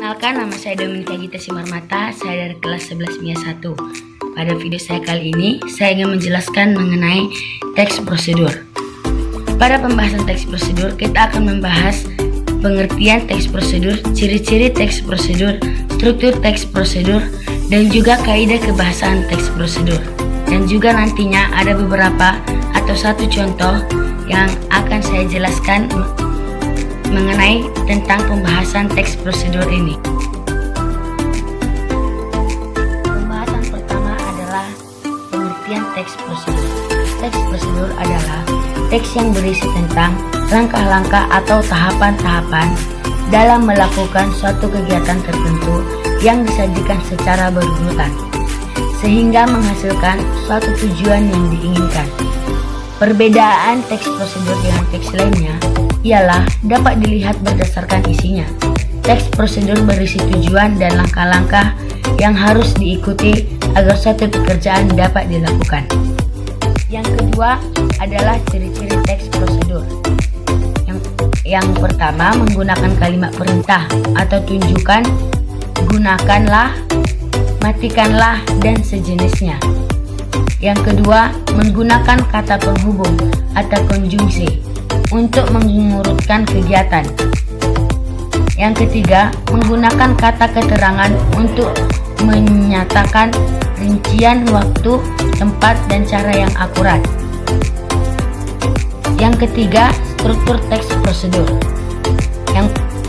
Perkenalkan, nama saya Dominika Gita Simarmata, saya dari kelas 11 MIA 1. Pada video saya kali ini, saya ingin menjelaskan mengenai teks prosedur. Pada pembahasan teks prosedur, kita akan membahas pengertian teks prosedur, ciri-ciri teks prosedur, struktur teks prosedur, dan juga kaidah kebahasaan teks prosedur. Dan juga nantinya ada beberapa atau satu contoh yang akan saya jelaskan mengenai tentang pembahasan teks prosedur ini. Pembahasan pertama adalah pengertian teks prosedur. Teks prosedur adalah teks yang berisi tentang langkah-langkah atau tahapan-tahapan dalam melakukan suatu kegiatan tertentu yang disajikan secara berurutan, sehingga menghasilkan suatu tujuan yang diinginkan. Perbedaan teks prosedur dengan teks lainnya ialah dapat dilihat berdasarkan isinya. Teks prosedur berisi tujuan dan langkah-langkah yang harus diikuti agar suatu pekerjaan dapat dilakukan. Yang kedua adalah ciri-ciri teks prosedur. Yang pertama, menggunakan kalimat perintah atau tunjukkan, gunakanlah, matikanlah, dan sejenisnya. Yang kedua, menggunakan kata penghubung atau konjungsi untuk mengurutkan kegiatan. Yang ketiga, menggunakan kata keterangan untuk menyatakan rincian waktu, tempat, dan cara yang akurat. Yang ketiga, struktur teks prosedur.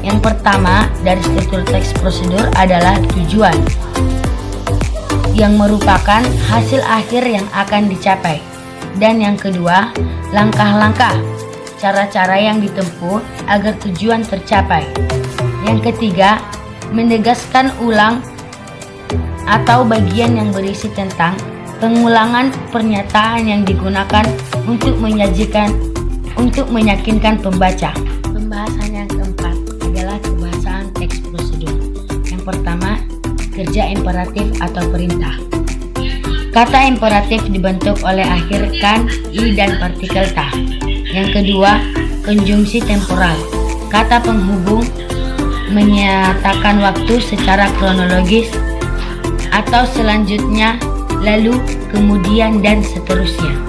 Yang pertama dari struktur teks prosedur adalah tujuan, yang merupakan hasil akhir yang akan dicapai. Dan yang kedua, langkah-langkah, cara-cara yang ditempuh agar tujuan tercapai. Yang ketiga, menegaskan ulang atau bagian yang berisi tentang pengulangan pernyataan yang digunakan untuk meyakinkan pembaca. Pembahasan yang keempat adalah kebahasaan teks prosedur. Yang pertama, kerja imperatif atau perintah. Kata imperatif dibentuk oleh akhir kan, i, dan partikel ta. Yang kedua, konjungsi temporal. Kata penghubung menyatakan waktu secara kronologis atau selanjutnya, lalu, kemudian, dan seterusnya.